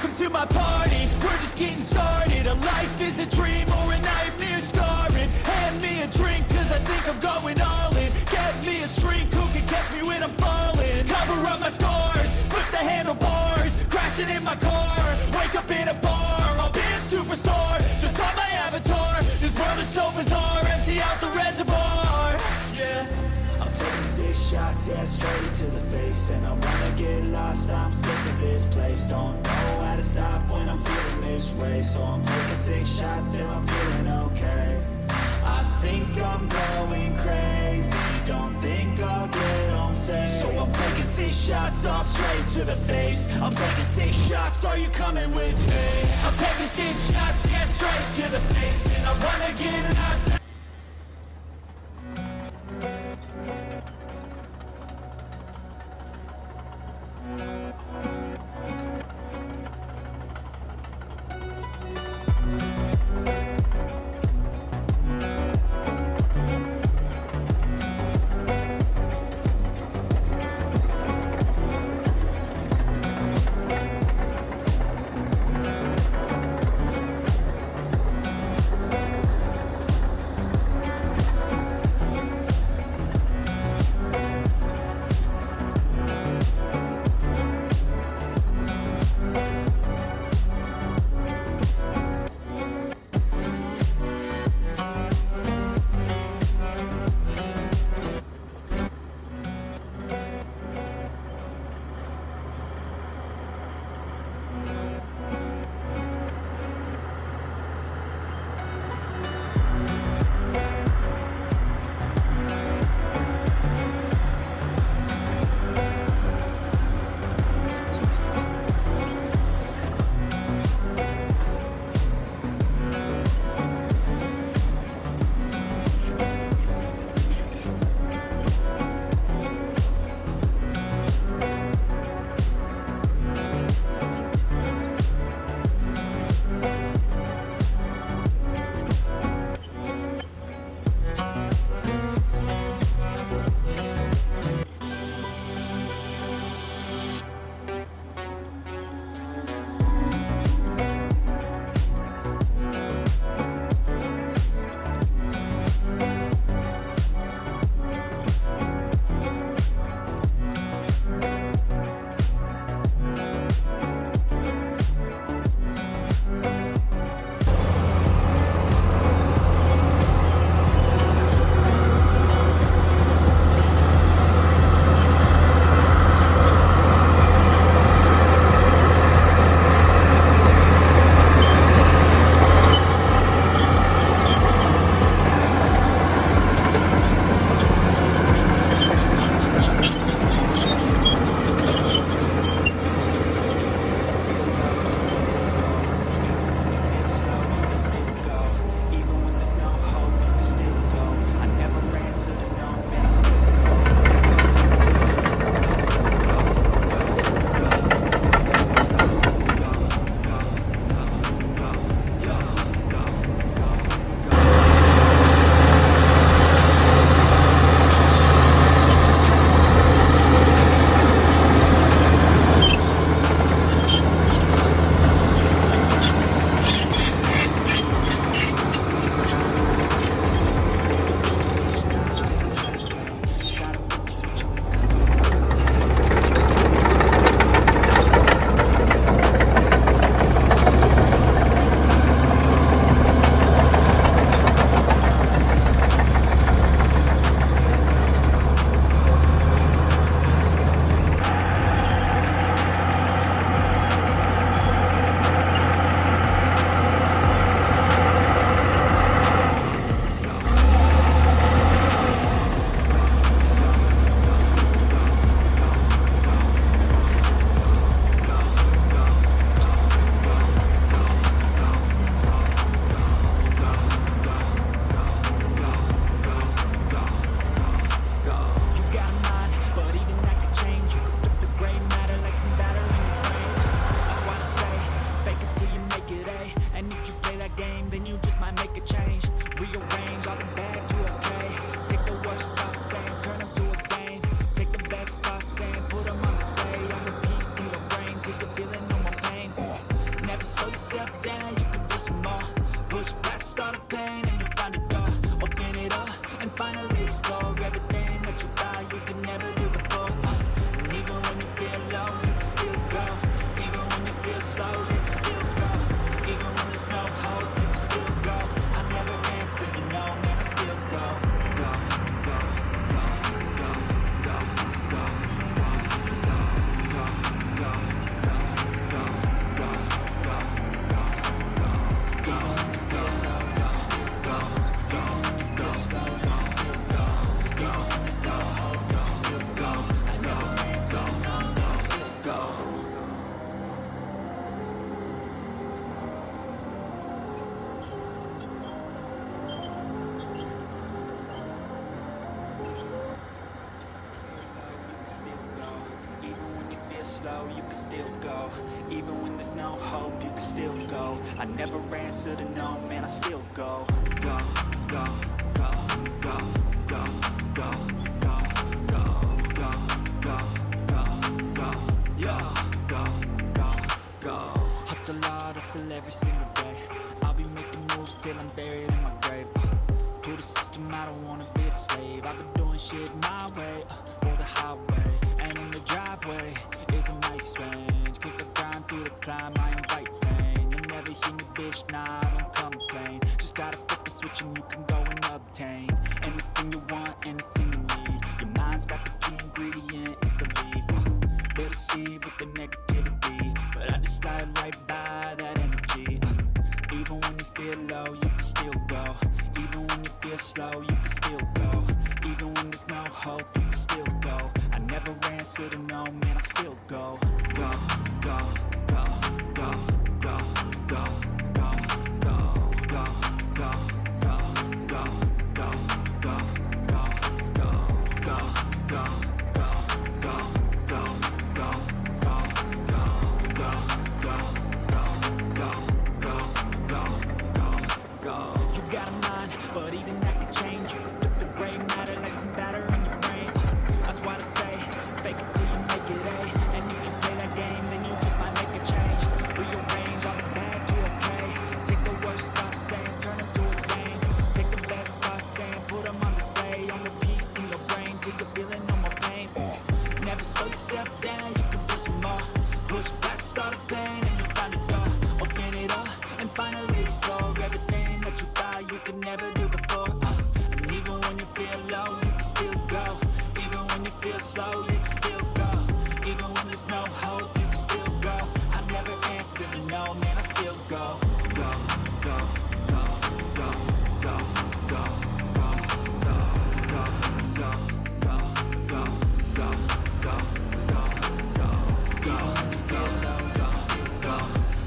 Welcome to my party, we're just getting started. A life is a dream or a nightmare scarring. Hand me a drink cause I think I'm going all in. Get me a shrink who can catch me when I'm falling. Cover up my scars, flip the handlebars. Crashing in my car, wake up in a bar. I'll be a superstar, just on my avatar. This world is so bizarre, empty out the reservoir. Yeah, I'm taking 6 shots, yeah, straight to the face. And I wanna get lost, I'm sick of this place. Don't know how to stop when I'm feeling this way. So I'm taking 6 shots till I'm feeling okay. I think I'm going crazy, don't think I'll get home safe. So I'm taking 6 shots, all straight to the face. I'm taking 6 shots, are you coming with me? I'm taking 6 shots, yeah, straight to the face. And I wanna get lost. slow, you can still go. Even when there's no hope, you can still go. I never answer to no, man, I still go. Go, go, go, go, go, go, go, go, go, go, go, go, yeah, go, go, go. Hustle hard, hustle every single day. I'll be making moves till I'm buried in my grave. To the system, I don't wanna be a slave. I've been doing shit my way, or the highway. And in the driveway is a nice range, cause I grind through the climb, I invite pain. You'll never hear me, bitch, nah, I don't complain. Just gotta flip the switch and you can go and obtain anything you want, anything you need. Your mind's got the key ingredient, it's belief. They deceive with the negativity, but I just slide right by that energy. Even when you feel low, you can still go. Even when you feel slow, you can still go. Even when there's no hope, you can still go. I never answer to no, man, I still go. Go, go, go, go, go, go, go, go, go, go, go, go, go, go, go, go, go, go, go, go, you got a mind, but even that can change. You can flip the gray matter like some batter in your brain. That's why they say, fake it till you make it A. And if you play that game, then you just might make a change. Rearrange all the bad to okay. Take the worst thoughts saying, turn them to a game. Take the best thoughts saying, put them on display. On repeat in your brain till you're feeling no more pain. Never slow yourself down, you can do some more. Push past all the pain and you find a door. Open it up and finally explore everything that you thought you could never do before. And even when you feel low, you can still go. Even when you feel slow, you can still go. Even when there's no hope, you can still go. I never answer to no, man, I still go. Go, go, go, go, go, go, go, go, go, go, go, go, go, go, go, go, go. Even when you feel low, you can still go.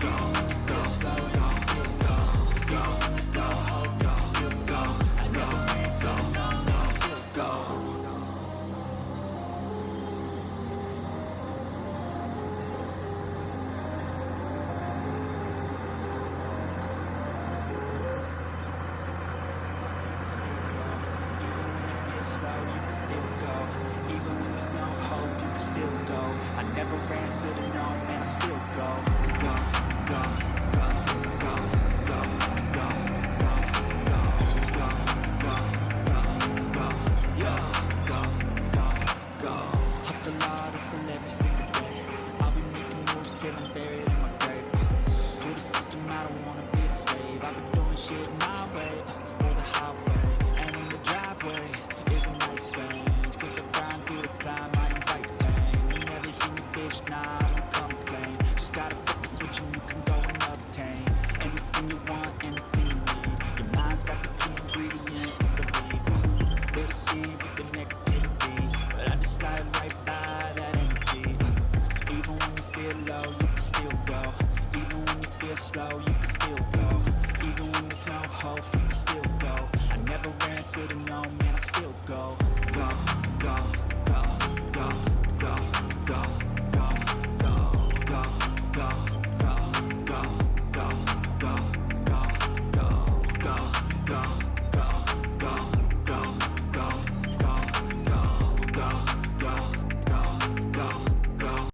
Even when you feel slow, you can still go. Even when there's no hope, you can still go. I never answer to no, man, I still go. Even when there's no hope, you can still go. I never answer to no, man, I still go. Go, go, go, go, go, go, go, go, go, go, go, go, yeah, go, go, go. Hustle hard, hustle every single day. I'll be making moves till I'm buried in my grave. To the system, I don't wanna be a slave. I've been doing shit my way, or the highway. And in the driveway is a nice range, cause I grind through the climb, I invite pain. You never hear me, bitch, nah, I don't complain. Just gotta flip the switch and you can go and obtain anything you want, anything you need. Your mind's got the key ingredient, it's belief. They deceive with the negativity, but I just slide right by that energy. Even when you feel low, you can still go. Even when you feel slow, you can still go. Even when there's no hope, you can still go. I never answer to no, man, I still go.